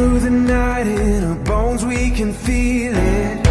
through the night, in our bones we can feel it.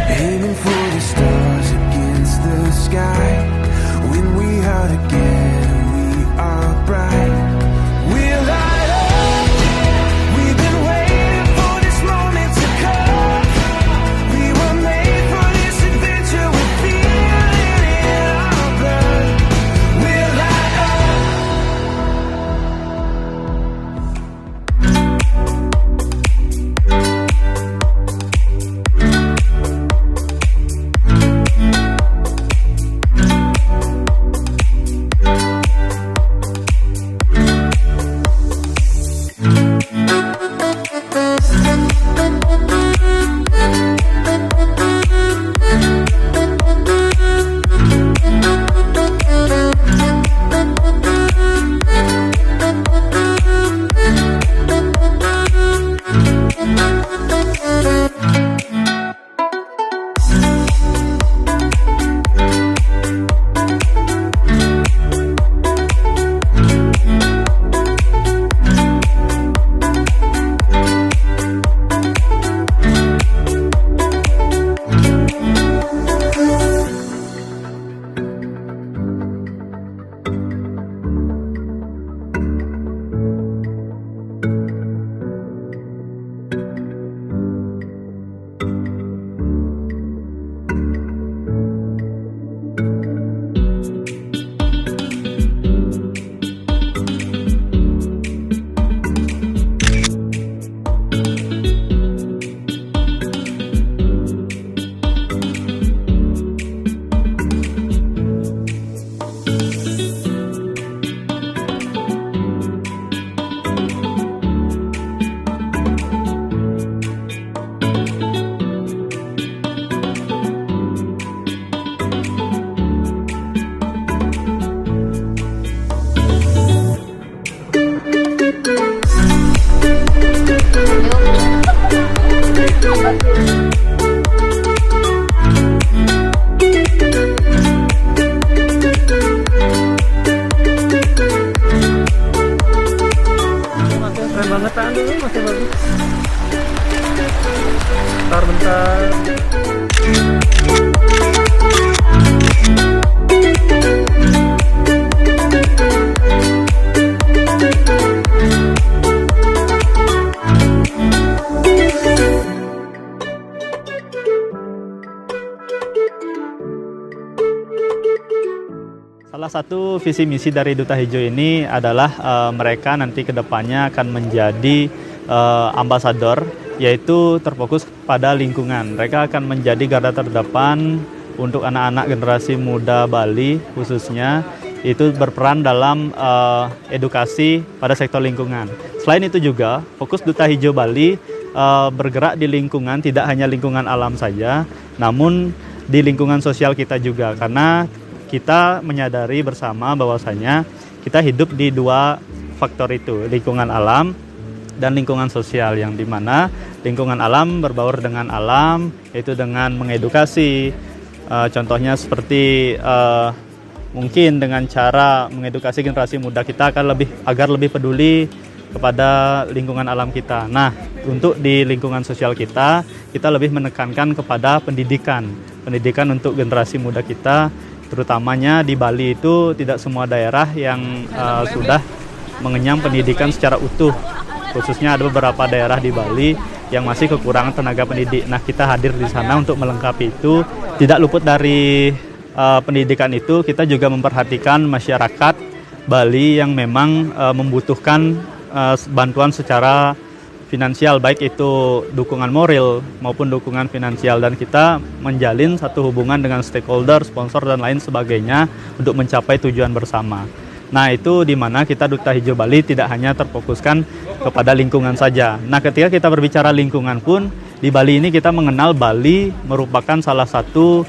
Aiming for the stars against the sky. When we are together, we are bright. We'll light up. We've been waiting for this moment to come. We were made for this adventure. We feel it in our blood. We'll light up. Keren banget, tahan dulu, masih bagus. Bentar. Salah satu visi misi dari Duta Hijau ini adalah mereka nanti ke depannya akan menjadi ambasador, yaitu terfokus pada lingkungan. Mereka akan menjadi garda terdepan untuk anak-anak generasi muda Bali khususnya, itu berperan dalam edukasi pada sektor lingkungan. Selain itu juga fokus Duta Hijau Bali bergerak di lingkungan, tidak hanya lingkungan alam saja, namun di lingkungan sosial kita juga, karena kita menyadari bersama bahwasanya kita hidup di dua faktor itu, lingkungan alam dan lingkungan sosial, yang dimana lingkungan alam berbaur dengan alam, yaitu dengan mengedukasi, contohnya seperti mungkin dengan cara mengedukasi generasi muda kita agar lebih peduli kepada lingkungan alam kita. Nah, untuk di lingkungan sosial kita lebih menekankan kepada pendidikan untuk generasi muda kita. Terutamanya di Bali itu tidak semua daerah yang sudah mengenyam pendidikan secara utuh. Khususnya ada beberapa daerah di Bali yang masih kekurangan tenaga pendidik. Nah, kita hadir di sana untuk melengkapi itu. Tidak luput dari pendidikan itu, kita juga memperhatikan masyarakat Bali yang memang membutuhkan bantuan secara finansial, baik itu dukungan moral maupun dukungan finansial, dan kita menjalin satu hubungan dengan stakeholder, sponsor dan lain sebagainya untuk mencapai tujuan bersama. Nah, itu di mana kita Duta Hijau Bali tidak hanya terfokuskan kepada lingkungan saja. Nah, ketika kita berbicara lingkungan pun di Bali ini kita mengenal Bali merupakan salah satu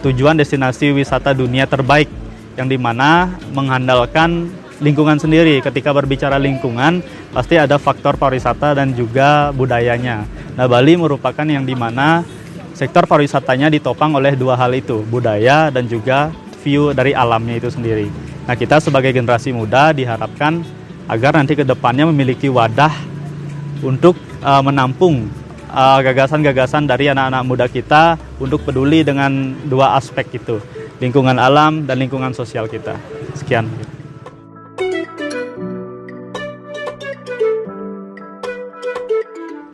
tujuan destinasi wisata dunia terbaik, yang di mana mengandalkan lingkungan sendiri. Ketika berbicara lingkungan, pasti ada faktor pariwisata dan juga budayanya. Nah, Bali merupakan yang dimana sektor pariwisatanya ditopang oleh dua hal itu, budaya dan juga view dari alamnya itu sendiri. Nah, kita sebagai generasi muda diharapkan agar nanti ke depannya memiliki wadah untuk menampung gagasan-gagasan dari anak-anak muda kita untuk peduli dengan dua aspek itu, lingkungan alam dan lingkungan sosial kita. Sekian.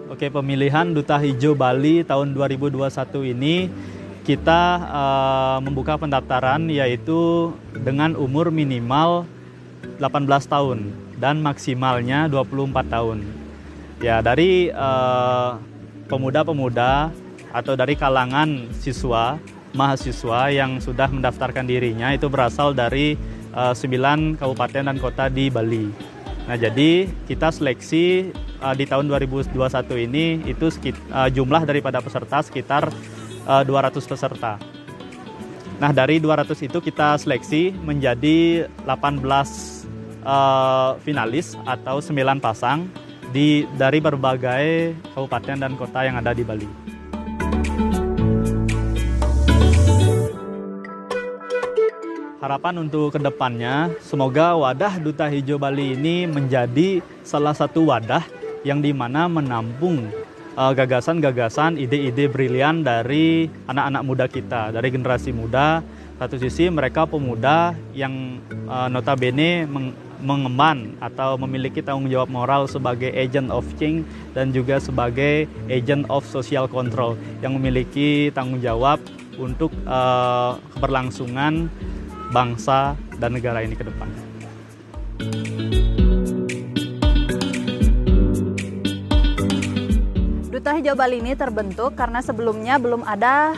Oke, pemilihan Duta Hijau Bali tahun 2021 ini kita membuka pendaftaran yaitu dengan umur minimal 18 tahun dan maksimalnya 24 tahun. Ya, dari pemuda-pemuda atau dari kalangan siswa, mahasiswa yang sudah mendaftarkan dirinya itu berasal dari 9 kabupaten dan kota di Bali. Nah, jadi kita seleksi di tahun 2021 ini itu jumlah daripada peserta sekitar 200 peserta. Nah, dari 200 itu kita seleksi menjadi 18 finalis atau 9 pasang dari berbagai kabupaten dan kota yang ada di Bali. Harapan untuk kedepannya, semoga wadah Duta Hijau Bali ini menjadi salah satu wadah yang dimana menampung gagasan-gagasan, ide-ide brilian dari anak-anak muda kita, dari generasi muda. Satu sisi mereka pemuda yang notabene mengemban atau memiliki tanggung jawab moral sebagai agent of change dan juga sebagai agent of social control yang memiliki tanggung jawab untuk keberlangsungan bangsa dan negara ini ke depan. Duta Hijau Bali ini terbentuk karena sebelumnya belum ada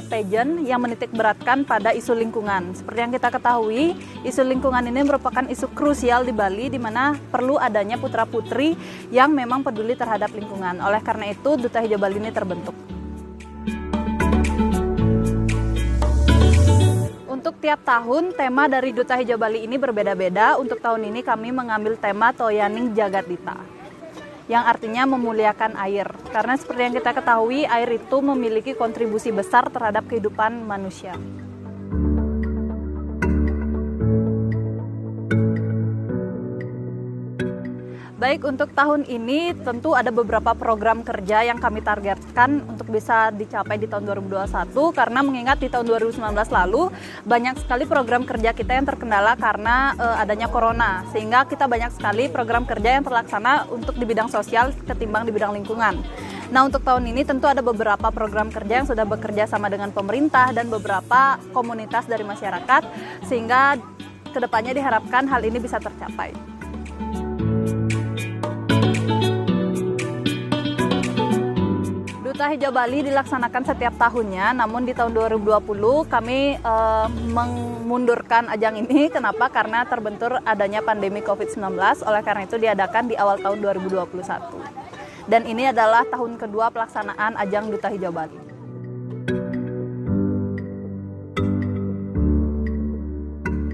pageant yang menitik beratkan pada isu lingkungan. Seperti yang kita ketahui, isu lingkungan ini merupakan isu krusial di Bali, di mana perlu adanya putra-putri yang memang peduli terhadap lingkungan. Oleh karena itu, Duta Hijau Bali ini terbentuk. Untuk tiap tahun, tema dari Duta Hijau Bali ini berbeda-beda. Untuk tahun ini kami mengambil tema Toyaning Jagat Dita, yang artinya memuliakan air. Karena seperti yang kita ketahui, air itu memiliki kontribusi besar terhadap kehidupan manusia. Baik, untuk tahun ini tentu ada beberapa program kerja yang kami targetkan untuk bisa dicapai di tahun 2021, karena mengingat di tahun 2019 lalu banyak sekali program kerja kita yang terkendala karena adanya corona, sehingga kita banyak sekali program kerja yang terlaksana untuk di bidang sosial ketimbang di bidang lingkungan. Nah, untuk tahun ini tentu ada beberapa program kerja yang sudah bekerja sama dengan pemerintah dan beberapa komunitas dari masyarakat, sehingga kedepannya diharapkan hal ini bisa tercapai. Duta Hijau Bali dilaksanakan setiap tahunnya, namun di tahun 2020 kami memundurkan ajang ini. Kenapa? Karena terbentur adanya pandemi COVID-19, oleh karena itu diadakan di awal tahun 2021. Dan ini adalah tahun kedua pelaksanaan ajang Duta Hijau Bali.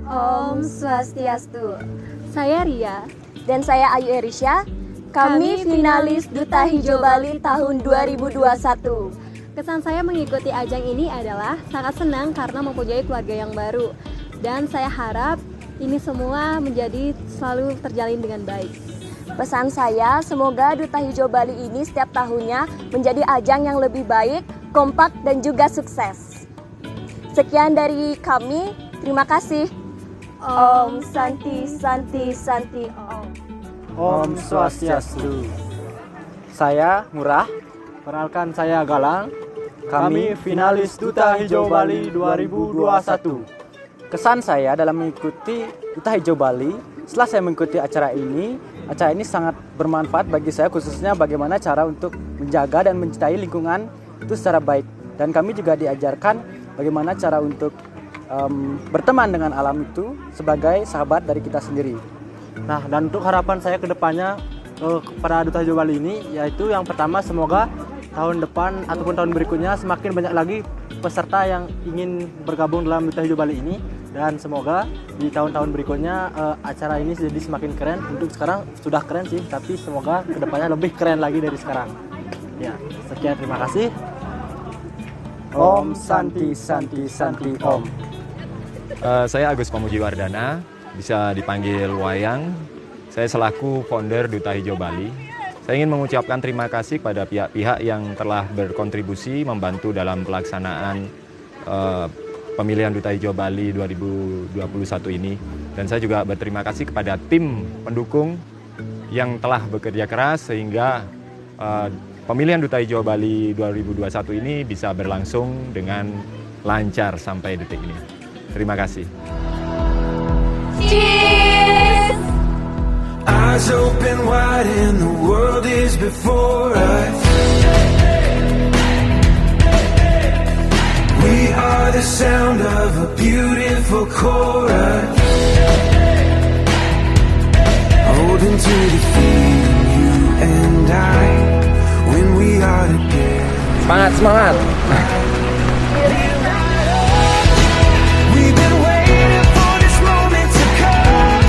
Om Swastiastu. Saya Ria. Dan saya Ayu Erisha. Kami finalis Duta Hijau Bali tahun 2021. Kesan saya mengikuti ajang ini adalah sangat senang karena mempunyai keluarga yang baru. Dan saya harap ini semua menjadi selalu terjalin dengan baik. Pesan saya, semoga Duta Hijau Bali ini setiap tahunnya menjadi ajang yang lebih baik, kompak, dan juga sukses. Sekian dari kami, terima kasih. Om Santi Santi Santi Om. Om Swastiastu. Saya Murah. Perkenalkan, saya Galang. Kami finalis Duta Hijau Bali 2021. Kesan saya dalam mengikuti Duta Hijau Bali, setelah saya mengikuti acara ini sangat bermanfaat bagi saya, khususnya bagaimana cara untuk menjaga dan mencintai lingkungan itu secara baik. Dan kami juga diajarkan bagaimana cara untuk berteman dengan alam itu sebagai sahabat dari kita sendiri. Nah, dan untuk harapan saya ke depannya kepada Duta Hijau Bali ini, yaitu yang pertama, semoga tahun depan ataupun tahun berikutnya semakin banyak lagi peserta yang ingin bergabung dalam Duta Hijau Bali ini, dan semoga di tahun-tahun berikutnya acara ini jadi semakin keren. Untuk sekarang sudah keren sih, tapi semoga ke depannya lebih keren lagi dari sekarang. Ya, sekian, terima kasih. Om Santi Santi Santi Om. Saya Agus Pamuji Wardana, bisa dipanggil Wayang. Saya selaku founder Duta Hijau Bali, saya ingin mengucapkan terima kasih kepada pihak-pihak yang telah berkontribusi membantu dalam pelaksanaan pemilihan Duta Hijau Bali 2021 ini. Dan saya juga berterima kasih kepada tim pendukung yang telah bekerja keras sehingga pemilihan Duta Hijau Bali 2021 ini bisa berlangsung dengan lancar sampai detik ini. Terima kasih. Eyes open wide and the world is before us. We are the sound of a beautiful chorus. Holding to the feeling, you and I, when we are together. Semangat, semangat. We've been waiting for this moment to come.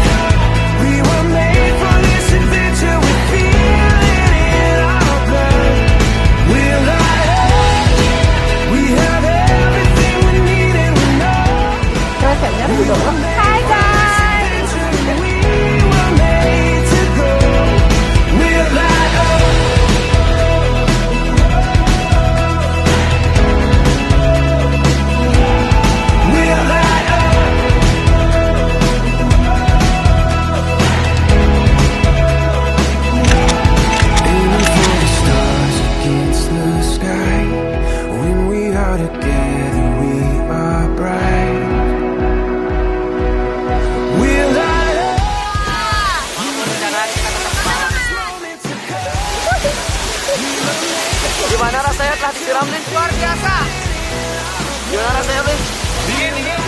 We were made for this adventure. We feel it in our blood. We're light up. We have everything we need and we know. Hai guys. We were made to go. We're light up. We're light up. Aiming for the stars against the sky. When we are together, we are bright. We're light up. Gimana rasanya telah disiram nih? Luar biasa. Gimana rasanya nih? Dingin, dingin.